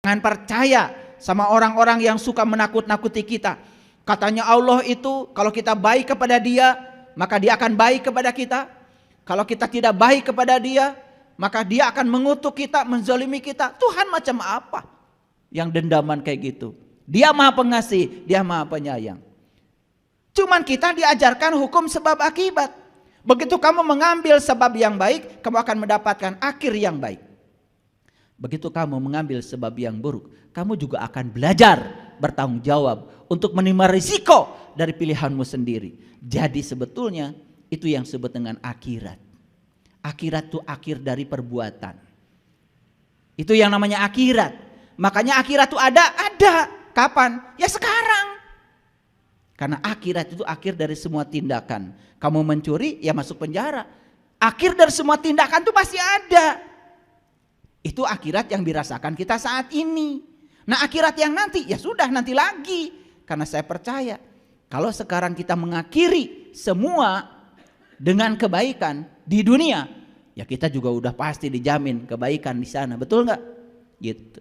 Jangan percaya sama orang-orang yang suka menakut-nakuti kita. Katanya Allah itu kalau kita baik kepada dia, maka dia akan baik kepada kita. Kalau kita tidak baik kepada dia, maka dia akan mengutuk kita, menzalimi kita. Tuhan macam apa yang dendaman kayak gitu? Dia Maha Pengasih, dia Maha Penyayang. Cuman kita diajarkan hukum sebab akibat. Begitu kamu mengambil sebab yang baik, kamu akan mendapatkan akhir yang baik. Begitu kamu mengambil sebab yang buruk, kamu juga akan belajar bertanggung jawab untuk menerima risiko dari pilihanmu sendiri. Jadi sebetulnya itu yang disebut dengan akhirat. Akhirat itu akhir dari perbuatan. Itu yang namanya akhirat. Makanya akhirat itu ada. Kapan? Ya sekarang. Karena akhirat itu akhir dari semua tindakan. Kamu mencuri, ya masuk penjara. Akhir dari semua tindakan itu pasti ada. Itu akhirat yang dirasakan kita saat ini. Nah akhirat yang nanti, ya sudah nanti lagi. Karena saya percaya, kalau sekarang kita mengakhiri semua dengan kebaikan di dunia, ya kita juga udah pasti dijamin kebaikan di sana. Betul nggak? Gitu.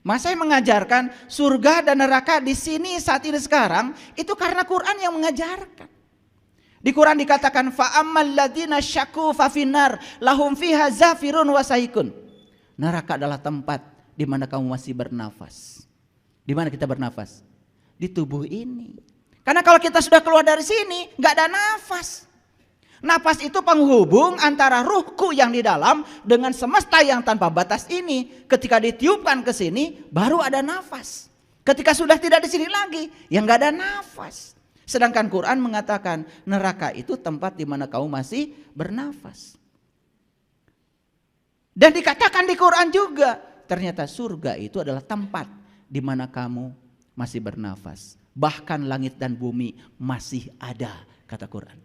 Mas saya mengajarkan surga dan neraka di sini saat ini sekarang itu karena Quran yang mengajarkan. Di Quran dikatakan fa'ammal ladzina syaku fafinar lahum fiha zafirun wa saikun. Neraka adalah tempat di mana kamu masih bernafas. Di mana kita bernafas? Di tubuh ini. Karena kalau kita sudah keluar dari sini nggak ada nafas. Nafas itu penghubung antara ruhku yang di dalam dengan semesta yang tanpa batas ini. Ketika ditiupkan ke sini, baru ada nafas. Ketika sudah tidak di sini lagi, ya nggak ada nafas. Sedangkan Quran mengatakan neraka itu tempat di mana kamu masih bernafas. Dan dikatakan di Quran juga, ternyata surga itu adalah tempat di mana kamu masih bernafas. Bahkan langit dan bumi masih ada, kata Quran.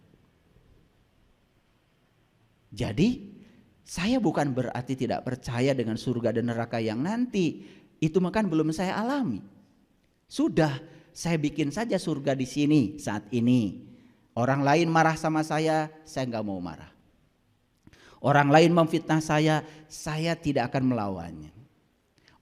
Jadi saya bukan berarti tidak percaya dengan surga dan neraka yang nanti. Itu makan belum saya alami. Sudah saya bikin saja surga di sini saat ini. Orang lain marah sama saya nggak mau marah. Orang lain memfitnah saya tidak akan melawannya.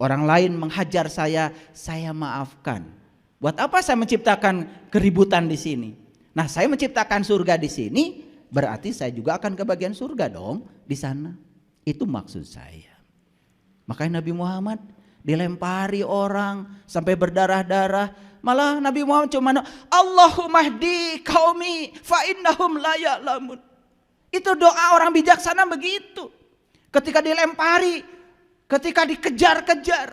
Orang lain menghajar saya maafkan. Buat apa saya menciptakan keributan di sini? Nah saya menciptakan surga di sini. Berarti saya juga akan ke bagian surga dong di sana. Itu maksud saya. Makanya Nabi Muhammad dilempari orang sampai berdarah-darah. Malah Nabi Muhammad cuma Allahumma hdi qaumi fa innahum la ya'lamun. Itu doa orang bijaksana begitu. Ketika dilempari, ketika dikejar-kejar.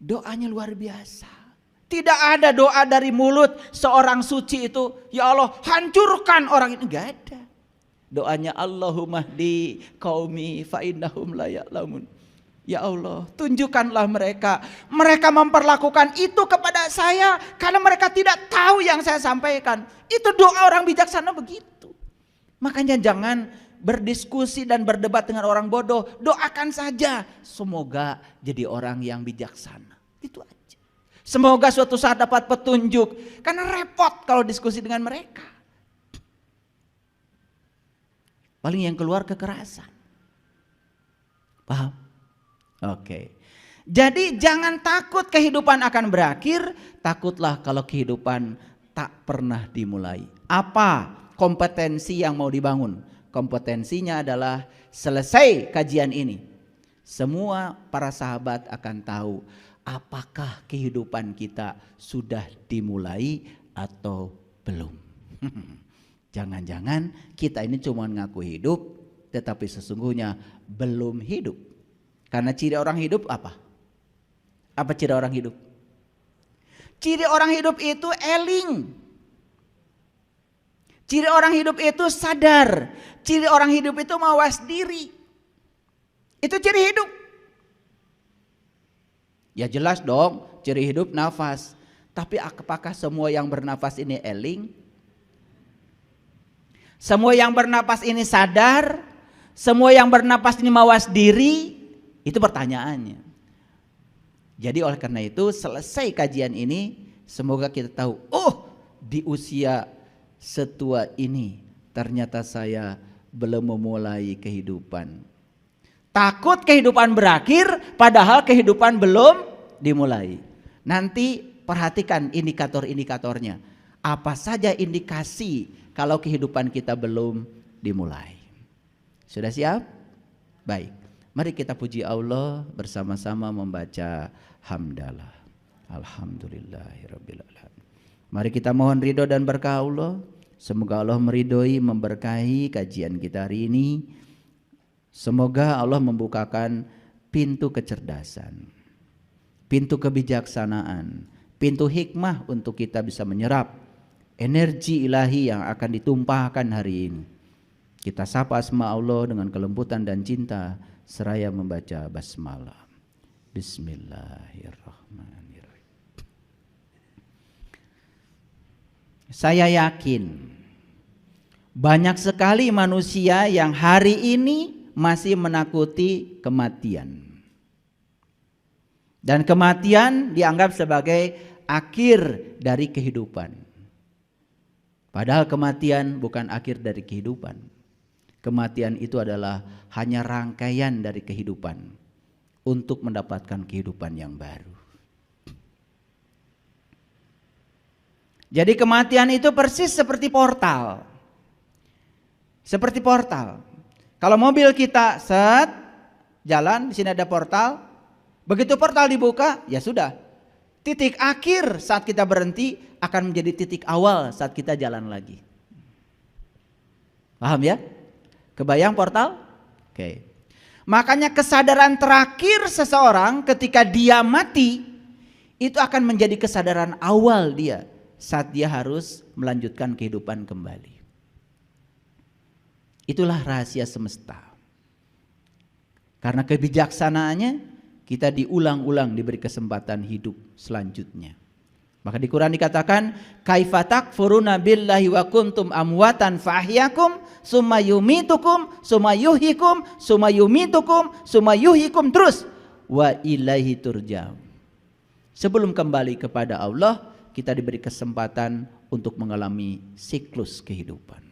Doanya luar biasa. Tidak ada doa dari mulut seorang suci itu, ya Allah hancurkan orang ini, enggak ada. Doanya Allahumma hdi qaumi fa innahum la ya'lamun. Ya Allah, tunjukkanlah mereka. Mereka memperlakukan itu kepada saya karena mereka tidak tahu yang saya sampaikan. Itu doa orang bijaksana begitu. Makanya jangan berdiskusi dan berdebat dengan orang bodoh. Doakan saja semoga jadi orang yang bijaksana. Itu aja. Semoga suatu saat dapat petunjuk. Karena repot kalau diskusi dengan mereka. Paling yang keluar kekerasan. Paham? Oke. Jadi jangan takut kehidupan akan berakhir. Takutlah kalau kehidupan tak pernah dimulai. Apa kompetensi yang mau dibangun? Kompetensinya adalah selesai kajian ini. Semua para sahabat akan tahu apakah kehidupan kita sudah dimulai atau belum. Jangan-jangan kita ini cuma ngaku hidup tetapi sesungguhnya belum hidup. Karena ciri orang hidup apa? Apa ciri orang hidup? Ciri orang hidup itu eling. Ciri orang hidup itu sadar. Ciri orang hidup itu mawas diri. Itu ciri hidup. Ya jelas dong, ciri hidup nafas. Tapi apakah semua yang bernafas ini eling? Semua yang bernafas ini sadar? Semua yang bernafas ini mawas diri? Itu pertanyaannya. Jadi oleh karena itu selesai kajian ini, semoga kita tahu, oh di usia setua ini ternyata saya belum memulai kehidupan. Takut kehidupan berakhir padahal kehidupan belum dimulai. Nanti perhatikan indikator-indikatornya. Apa saja indikasi kalau kehidupan kita belum dimulai. Sudah siap? Baik. Mari kita puji Allah bersama-sama membaca hamdalah. Alhamdulillahirabbil alamin. Mari kita mohon ridho dan berkah Allah. Semoga Allah meridhoi, memberkahi kajian kita hari ini. Semoga Allah membukakan pintu kecerdasan, pintu kebijaksanaan, pintu hikmah untuk kita bisa menyerap energi ilahi yang akan ditumpahkan hari ini. Kita sapa asma Allah dengan kelembutan dan cinta seraya membaca basmalah. Bismillahirrahmanirrahim. Saya yakin banyak sekali manusia yang hari ini masih menakuti kematian. Dan kematian dianggap sebagai akhir dari kehidupan. Padahal kematian bukan akhir dari kehidupan. Kematian itu adalah hanya rangkaian dari kehidupan untuk mendapatkan kehidupan yang baru. Jadi kematian itu persis seperti portal. Seperti portal. Kalau mobil kita jalan, di sini ada portal. Begitu portal dibuka, ya sudah. Titik akhir saat kita berhenti akan menjadi titik awal saat kita jalan lagi. Paham ya? Kebayang portal? Oke. Makanya kesadaran terakhir seseorang ketika dia mati itu akan menjadi kesadaran awal dia saat dia harus melanjutkan kehidupan kembali. Itulah rahasia semesta. Karena kebijaksanaannya kita diulang-ulang diberi kesempatan hidup selanjutnya. Maka di Quran dikatakan kaifa takfuruna billahi wa kuntum amwatan fahyakum summa yumitukum summa yuhyikum summa yumitukum summa yuhyikum terus wa ilaihi turja'un. Sebelum kembali kepada Allah kita diberi kesempatan untuk mengalami siklus kehidupan.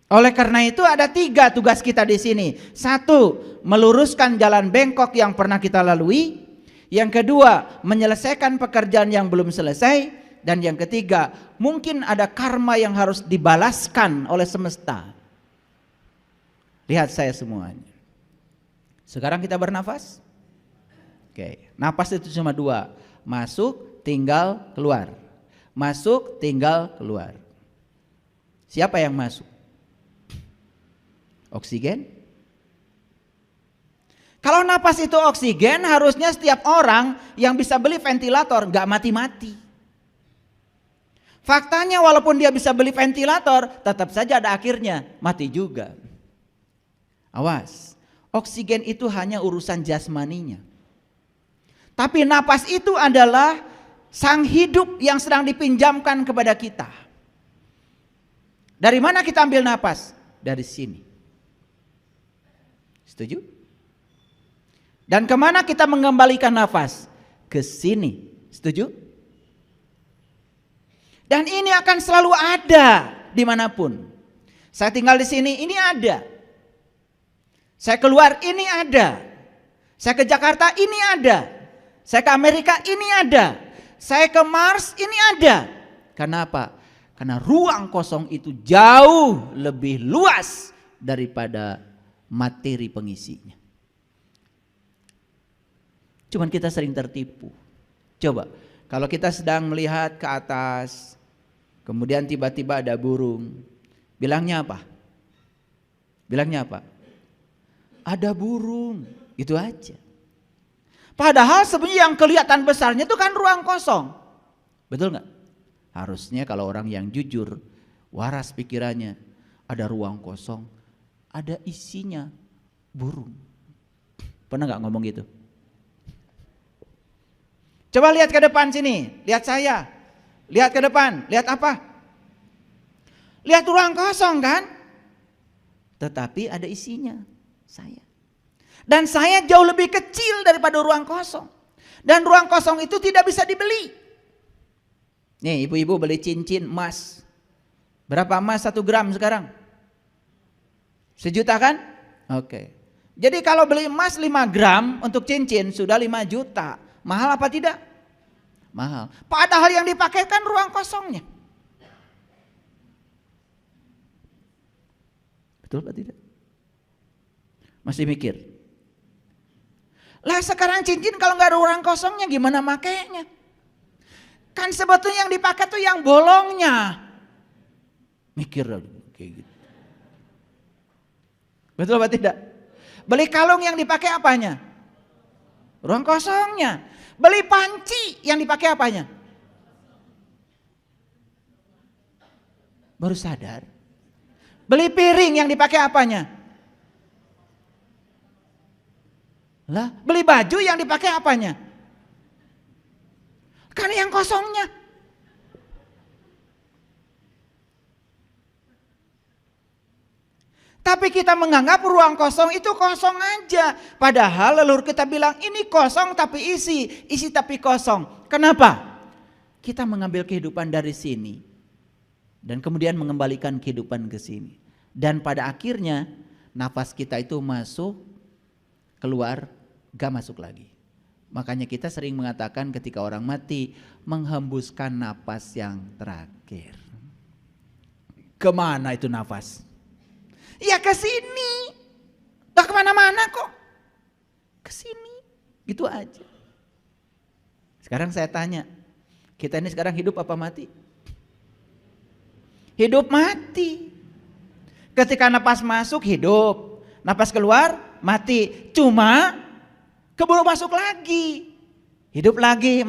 Oleh karena itu ada 3 tugas kita di sini. 1, meluruskan jalan bengkok yang pernah kita lalui. Yang kedua, menyelesaikan pekerjaan yang belum selesai. Dan yang ketiga, mungkin ada karma yang harus dibalaskan oleh semesta. Lihat saya semuanya. Sekarang kita bernafas. Oke, nafas itu cuma 2. Masuk, tinggal, keluar. Masuk, tinggal, keluar. Siapa yang masuk? Oksigen. Kalau napas itu oksigen, harusnya setiap orang yang bisa beli ventilator nggak mati-mati. Faktanya walaupun dia bisa beli ventilator, tetap saja ada akhirnya mati juga. Awas, oksigen itu hanya urusan jasmaninya. Tapi napas itu adalah sang hidup yang sedang dipinjamkan kepada kita. Dari mana kita ambil napas? Dari sini. Setuju? Dan kemana kita mengembalikan nafas? Ke sini. Setuju? Dan ini akan selalu ada dimanapun. Saya tinggal di sini, ini ada. Saya keluar, ini ada. Saya ke Jakarta, ini ada. Saya ke Amerika, ini ada. Saya ke Mars, ini ada. Kenapa? Karena ruang kosong itu jauh lebih luas daripada materi pengisinya. Cuman kita sering tertipu. Coba, kalau kita sedang melihat ke atas, kemudian tiba-tiba ada burung, bilangnya apa? Bilangnya apa? Ada burung, itu aja. Padahal sebenarnya yang kelihatan besarnya itu kan ruang kosong. Betul nggak? Harusnya kalau orang yang jujur, waras pikirannya, ada ruang kosong, ada isinya burung. Pernah nggak ngomong gitu? Coba lihat ke depan sini, lihat saya. Lihat ke depan, lihat apa? Lihat ruang kosong kan? Tetapi ada isinya, saya. Dan saya jauh lebih kecil daripada ruang kosong. Dan ruang kosong itu tidak bisa dibeli. Nih ibu-ibu beli cincin emas. Berapa emas 1 gram sekarang? 1 juta kan? Oke. Jadi kalau beli emas 5 gram untuk cincin sudah 5 juta. Mahal apa tidak? Mahal. Padahal yang dipakai kan ruang kosongnya. Betul apa tidak? Masih mikir? Lah sekarang cincin kalau nggak ada ruang kosongnya gimana makainya? Kan sebetulnya yang dipakai tuh yang bolongnya. Mikir kayak gitu. Betul apa tidak? Beli kalung yang dipakai apanya? Ruang kosongnya. Beli panci yang dipakai apanya? Baru sadar. Beli piring yang dipakai apanya? Lah, beli baju yang dipakai apanya? Kan yang kosongnya. Tapi kita menganggap ruang kosong itu kosong aja. Padahal leluhur kita bilang ini kosong tapi isi. Isi tapi kosong. Kenapa? Kita mengambil kehidupan dari sini. Dan kemudian mengembalikan kehidupan ke sini. Dan pada akhirnya nafas kita itu masuk, keluar, gak masuk lagi. Makanya kita sering mengatakan ketika orang mati menghembuskan nafas yang terakhir. Kemana itu nafas? Ya ke sini. Gak kemana-mana kok. Ke sini. Gitu aja. Sekarang saya tanya. Kita ini sekarang hidup apa mati? Hidup mati. Ketika napas masuk hidup. Napas keluar mati. Cuma keburu masuk lagi. Hidup lagi.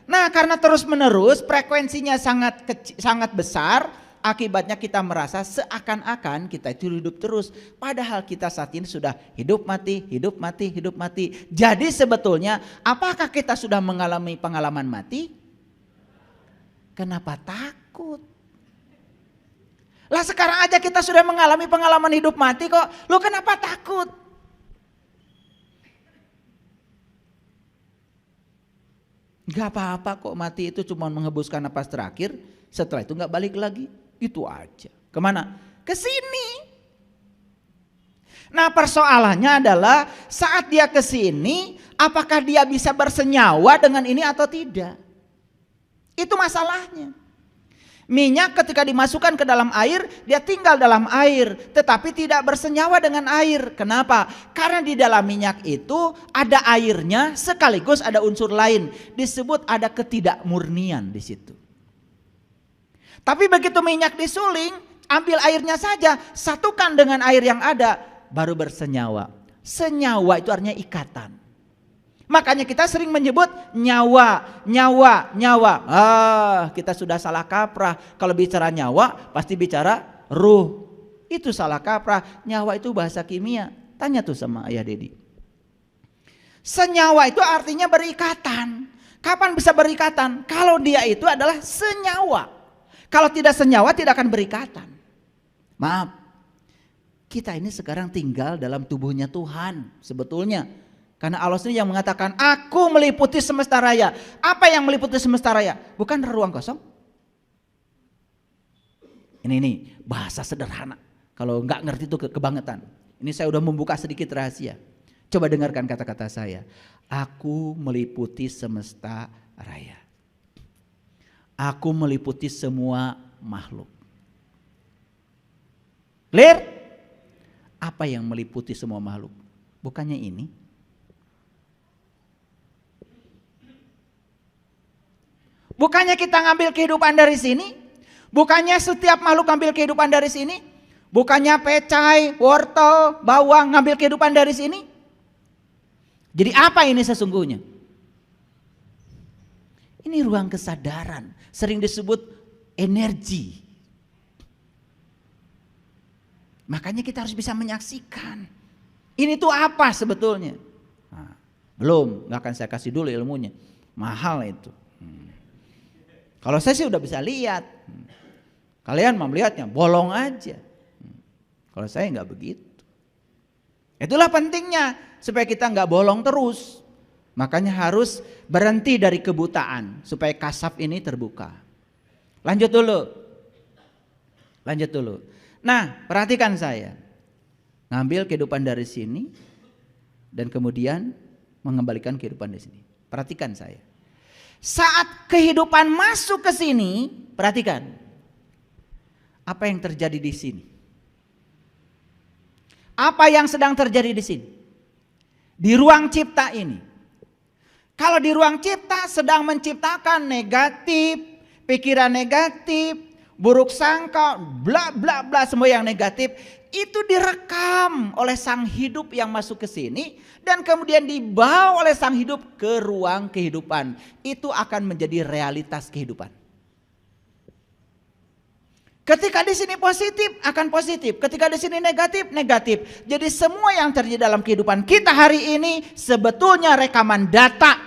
Nah karena terus menerus frekuensinya sangat besar. Akibatnya kita merasa seakan-akan kita itu hidup terus. Padahal kita saat ini sudah hidup mati, hidup mati, hidup mati. Jadi sebetulnya apakah kita sudah mengalami pengalaman mati? Kenapa takut? Lah sekarang aja kita sudah mengalami pengalaman hidup mati kok. Lu kenapa takut? Gak apa-apa kok mati itu cuma menghembuskan napas terakhir. Setelah itu gak balik lagi. Itu aja. Kemana? Ke sini. Nah persoalannya adalah saat dia ke sini, apakah dia bisa bersenyawa dengan ini atau tidak? Itu masalahnya. Minyak ketika dimasukkan ke dalam air, dia tinggal dalam air, tetapi tidak bersenyawa dengan air. Kenapa? Karena di dalam minyak itu ada airnya sekaligus ada unsur lain. Disebut ada ketidakmurnian di situ. Tapi begitu minyak disuling, ambil airnya saja, satukan dengan air yang ada, baru bersenyawa. Senyawa itu artinya ikatan. Makanya kita sering menyebut nyawa, nyawa, nyawa. Kita sudah salah kaprah. Kalau bicara nyawa, pasti bicara ruh. Itu salah kaprah. Nyawa itu bahasa kimia. Tanya tuh sama Ayah Dedi. Senyawa itu artinya berikatan. Kapan bisa berikatan? Kalau dia itu adalah senyawa. Kalau tidak senyawa tidak akan berikatan. Maaf, kita ini sekarang tinggal dalam tubuhnya Tuhan sebetulnya. Karena Allah sendiri yang mengatakan, aku meliputi semesta raya. Apa yang meliputi semesta raya? Bukan ruang kosong. Ini bahasa sederhana. Kalau nggak ngerti itu kebangetan. Ini saya udah membuka sedikit rahasia. Coba dengarkan kata-kata saya. Aku meliputi semesta raya. Aku meliputi semua makhluk. Clear? Apa yang meliputi semua makhluk? Bukannya ini? Bukannya kita ngambil kehidupan dari sini? Bukannya setiap makhluk ngambil kehidupan dari sini? Bukannya pecai, wortel, bawang ngambil kehidupan dari sini? Jadi apa ini sesungguhnya? Ini ruang kesadaran, sering disebut energi. Makanya kita harus bisa menyaksikan. Ini tuh apa sebetulnya? Nah, belum, gak akan saya kasih dulu ilmunya. Mahal itu. Kalau saya sih udah bisa lihat. Kalian mau melihatnya, bolong aja. Kalau saya nggak begitu. Itulah pentingnya supaya kita nggak bolong terus. Makanya harus berhenti dari kebutaan supaya kasaf ini terbuka. Lanjut dulu. Nah, perhatikan saya. Ngambil kehidupan dari sini dan kemudian mengembalikan kehidupan di sini. Perhatikan saya. Saat kehidupan masuk ke sini, perhatikan. Apa yang terjadi di sini? Apa yang sedang terjadi di sini? Di ruang cipta ini. Kalau di ruang cipta sedang menciptakan negatif, pikiran negatif, buruk sangka, bla bla bla, semua yang negatif, itu direkam oleh sang hidup yang masuk ke sini dan kemudian dibawa oleh sang hidup ke ruang kehidupan. Itu akan menjadi realitas kehidupan. Ketika di sini positif akan positif, ketika di sini negatif negatif. Jadi semua yang terjadi dalam kehidupan kita hari ini sebetulnya rekaman data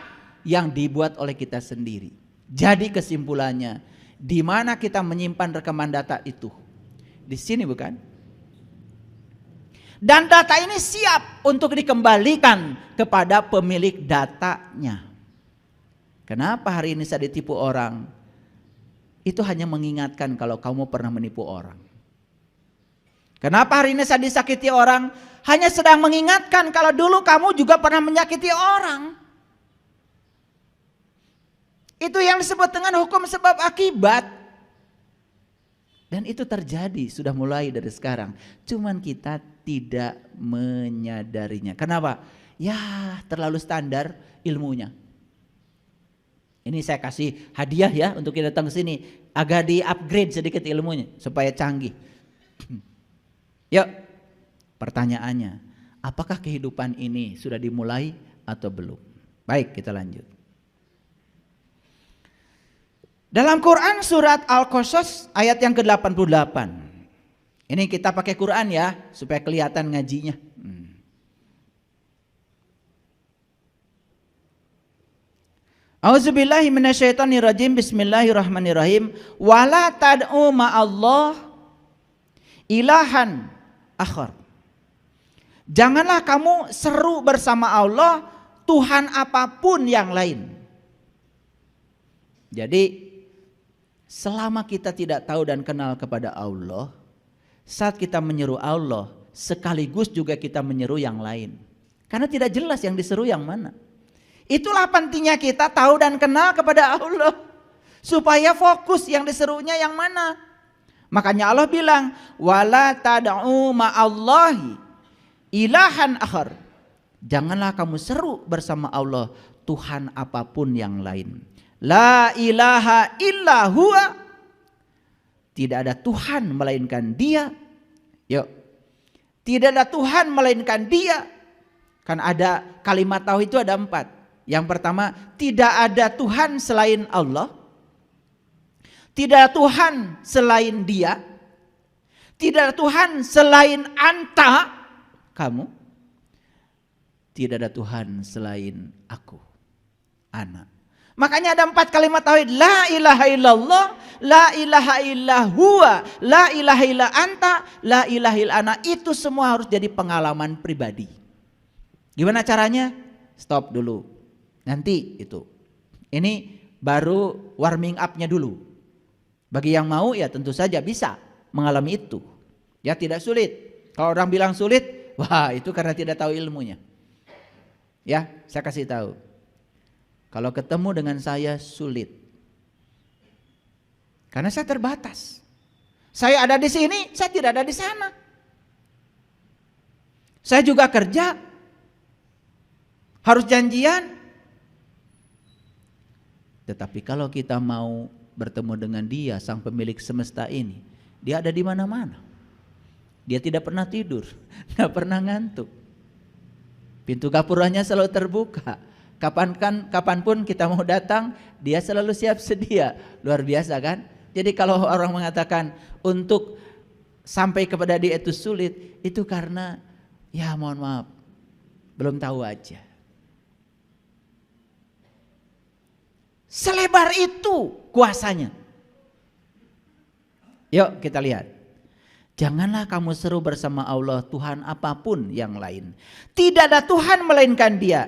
yang dibuat oleh kita sendiri. Jadi kesimpulannya, di mana kita menyimpan rekaman data itu? Di sini bukan? Dan data ini siap untuk dikembalikan kepada pemilik datanya. Kenapa hari ini saya ditipu orang? Itu hanya mengingatkan kalau kamu pernah menipu orang. Kenapa hari ini saya disakiti orang? Hanya sedang mengingatkan kalau dulu kamu juga pernah menyakiti orang. Itu yang disebut dengan hukum sebab akibat. Dan itu terjadi sudah mulai dari sekarang. Cuman kita tidak menyadarinya. Kenapa? Ya terlalu standar ilmunya. Ini saya kasih hadiah ya untuk kita datang ke sini. Agak di-upgrade sedikit ilmunya supaya canggih. Yuk, pertanyaannya, apakah kehidupan ini sudah dimulai atau belum? Baik, kita lanjut. Dalam Quran surat Al-Qasas ayat yang ke-88. Ini kita pakai Quran ya supaya kelihatan ngajinya. Auzubillahi minasyaitonirrajim. Bismillahirrahmanirrahim. Wala tad'u ma'allah ilahan akhar. Janganlah kamu seru bersama Allah Tuhan apapun yang lain. Jadi selama kita tidak tahu dan kenal kepada Allah, saat kita menyeru Allah, sekaligus juga kita menyeru yang lain. Karena tidak jelas yang diseru yang mana. Itulah pentingnya kita tahu dan kenal kepada Allah. Supaya fokus yang diserunya yang mana. Makanya Allah bilang, wala tad'u ma'allahi ilahan akhar. Janganlah kamu seru bersama Allah Tuhan apapun yang lain. La ilaha illa huwa. Tidak ada Tuhan melainkan Dia. Yuk. Tidak ada Tuhan melainkan Dia. Kan ada kalimat tauhid itu ada 4. Yang pertama, tidak ada Tuhan selain Allah. Tidak ada Tuhan selain Dia. Tidak ada Tuhan selain anta, kamu. Tidak ada Tuhan selain aku, ana. Makanya ada 4 kalimat tauhid. La ilaha illallah, la ilaha illa huwa, la ilaha illa anta, la ilaha illa ana. Itu semua harus jadi pengalaman pribadi. Gimana caranya? Stop dulu. Nanti itu. Ini baru warming up-nya dulu. Bagi yang mau ya tentu saja bisa mengalami itu. Ya tidak sulit. Kalau orang bilang sulit, wah itu karena tidak tahu ilmunya. Ya, saya kasih tahu. Kalau ketemu dengan saya sulit. Karena saya terbatas. Saya ada di sini, saya tidak ada di sana. Saya juga kerja. Harus janjian. Tetapi kalau kita mau bertemu dengan Dia, sang pemilik semesta ini, Dia ada di mana-mana. Dia tidak pernah tidur, nggak pernah ngantuk. Pintu gapuranya selalu terbuka. Kapanpun kita mau datang, Dia selalu siap sedia. Luar biasa kan? Jadi kalau orang mengatakan untuk sampai kepada Dia itu sulit, itu karena ya mohon maaf, belum tahu aja. Selebar itu kuasanya. Yuk kita lihat. Janganlah kamu seru bersama Allah Tuhan apapun yang lain. Tidak ada Tuhan melainkan Dia.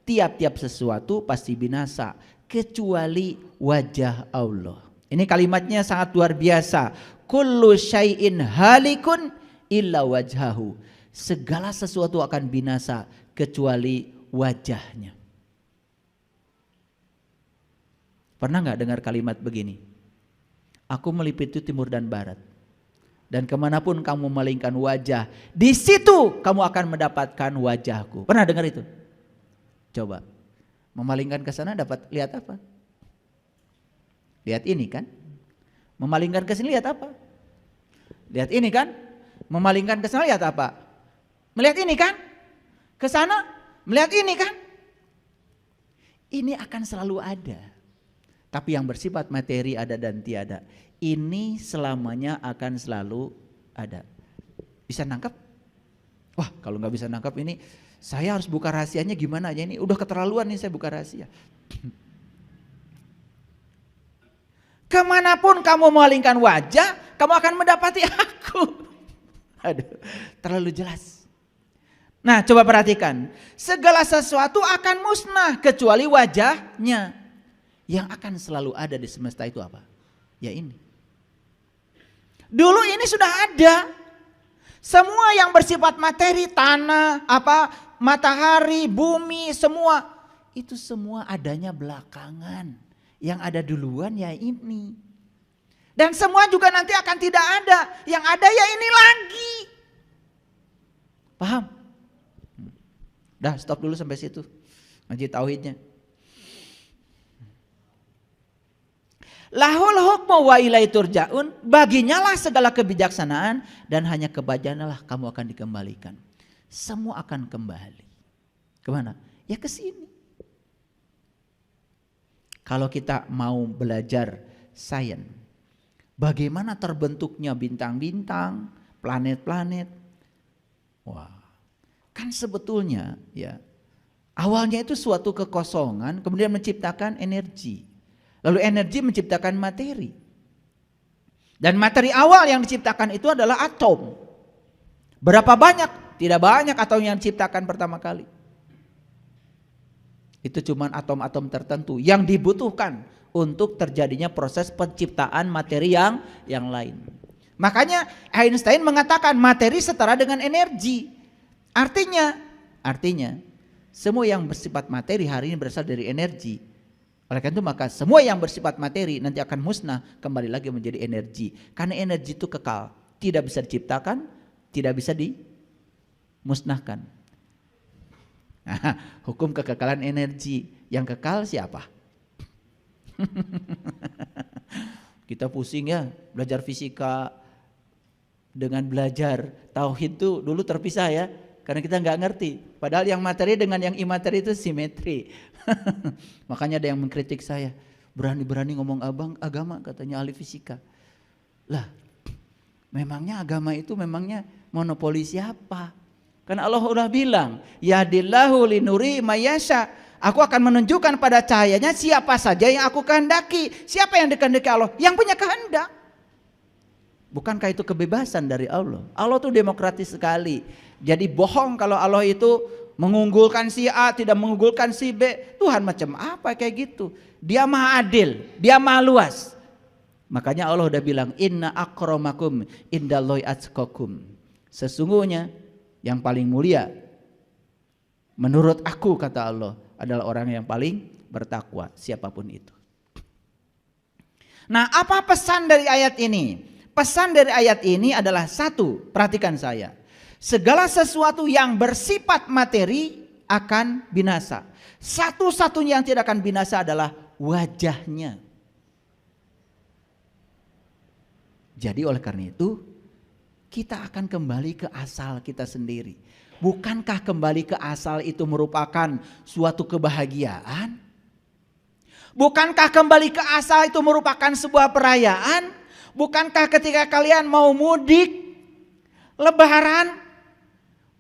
Tiap-tiap sesuatu pasti binasa kecuali wajah Allah. Ini kalimatnya sangat luar biasa. Kullu syai'in halikun illa wajhahu. segala sesuatu akan binasa kecuali wajahnya. Pernah nggak dengar kalimat begini? Aku meliputi timur dan barat, dan kemanapun kamu melingkan wajah, di situ kamu akan mendapatkan wajahku. Pernah dengar itu? Coba memalingkan ke sana dapat lihat apa? Lihat ini kan? Memalingkan ke sini lihat apa? Lihat ini kan? Memalingkan ke sana lihat apa? Melihat ini kan? Ke sana melihat ini kan? Ini akan selalu ada. Tapi yang bersifat materi ada dan tiada. Ini selamanya akan selalu ada. Bisa nangkap? Wah, kalau nggak bisa nangkap ini, saya harus buka rahasianya gimana aja ini? Udah keterlaluan nih saya buka rahasia. Kemanapun kamu memalingkan wajah, kamu akan mendapati aku. Aduh, terlalu jelas. Nah, coba perhatikan. Segala sesuatu akan musnah kecuali wajahnya. Yang akan selalu ada di semesta itu apa? Ya ini. Dulu ini sudah ada. Semua yang bersifat materi, tanah, matahari, bumi, semua. Itu semua adanya belakangan. Yang ada duluan ya ini. Dan semua juga nanti akan tidak ada. Yang ada ya ini lagi. Paham? Dah, stop dulu sampai situ. Ngaji tauhidnya. Lahul hukmu wa ilaihi turja'un, baginya lah segala kebijaksanaan dan hanya kepadanya lah kamu akan dikembalikan. Semua akan kembali. Kemana? Ya ke sini. Kalau kita mau belajar sains, bagaimana terbentuknya bintang-bintang, planet-planet. Wah, kan sebetulnya ya awalnya itu suatu kekosongan kemudian menciptakan energi. Lalu energi menciptakan materi. Dan materi awal yang diciptakan itu adalah atom. Berapa banyak? Tidak banyak atom yang diciptakan pertama kali. Itu cuma atom-atom tertentu yang dibutuhkan untuk terjadinya proses penciptaan materi yang lain. Makanya Einstein mengatakan materi setara dengan energi. Artinya semua yang bersifat materi hari ini berasal dari energi. Oleh karena itu maka semua yang bersifat materi nanti akan musnah kembali lagi menjadi energi. Karena energi itu kekal, tidak bisa diciptakan, tidak bisa dimusnahkan. Nah, hukum kekekalan energi, yang kekal siapa? Kita pusing ya belajar fisika dengan belajar tauhid itu dulu terpisah ya. Karena kita nggak ngerti. Padahal yang materi dengan yang imateri itu simetri. Makanya ada yang mengkritik saya. Berani-berani ngomong agama katanya ahli fisika. Lah, memangnya agama itu memangnya monopoli siapa? Karena Allah udah bilang, yahdillahu linuri mayasya. Aku akan menunjukkan pada cahayanya siapa saja yang aku kehendaki. Siapa yang dikehendaki Allah? Yang punya kehendak. Bukankah itu kebebasan dari Allah? Allah itu demokratis sekali. Jadi bohong kalau Allah itu mengunggulkan si A, tidak mengunggulkan si B. Tuhan macam apa kayak gitu? Dia maha adil, dia maha luas. Makanya Allah udah bilang, inna akramakum indallahi atqakum. Sesungguhnya yang paling mulia menurut aku, kata Allah, adalah orang yang paling bertakwa, siapapun itu. Nah, apa pesan dari ayat ini? Pesan dari ayat ini adalah satu, perhatikan saya. Segala sesuatu yang bersifat materi akan binasa. Satu-satunya yang tidak akan binasa adalah wajahnya. Jadi oleh karena itu kita akan kembali ke asal kita sendiri. Bukankah kembali ke asal itu merupakan suatu kebahagiaan? Bukankah kembali ke asal itu merupakan sebuah perayaan? Bukankah ketika kalian mau mudik, lebaran,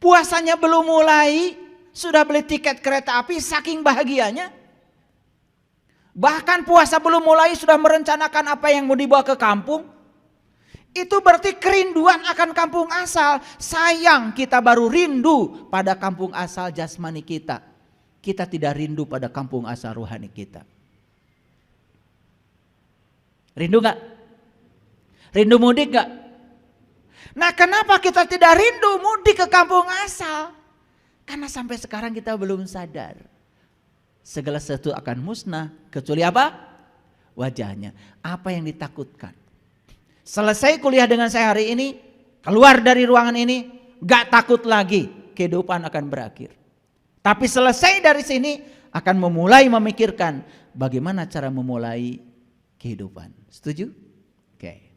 puasanya belum mulai, sudah beli tiket kereta api saking bahagianya? Bahkan puasa belum mulai sudah merencanakan apa yang mau dibawa ke kampung? Itu berarti kerinduan akan kampung asal. Sayang kita baru rindu pada kampung asal jasmani kita. Kita tidak rindu pada kampung asal rohani kita. Rindu gak? Rindu mudik gak? Nah, kenapa kita tidak rindu mudik ke kampung asal? Karena sampai sekarang kita belum sadar. Segala sesuatu akan musnah kecuali apa? Wajahnya. Apa yang ditakutkan? Selesai kuliah dengan saya hari ini, keluar dari ruangan ini, gak takut lagi kehidupan akan berakhir. Tapi selesai dari sini akan memulai memikirkan bagaimana cara memulai kehidupan. Setuju? Oke.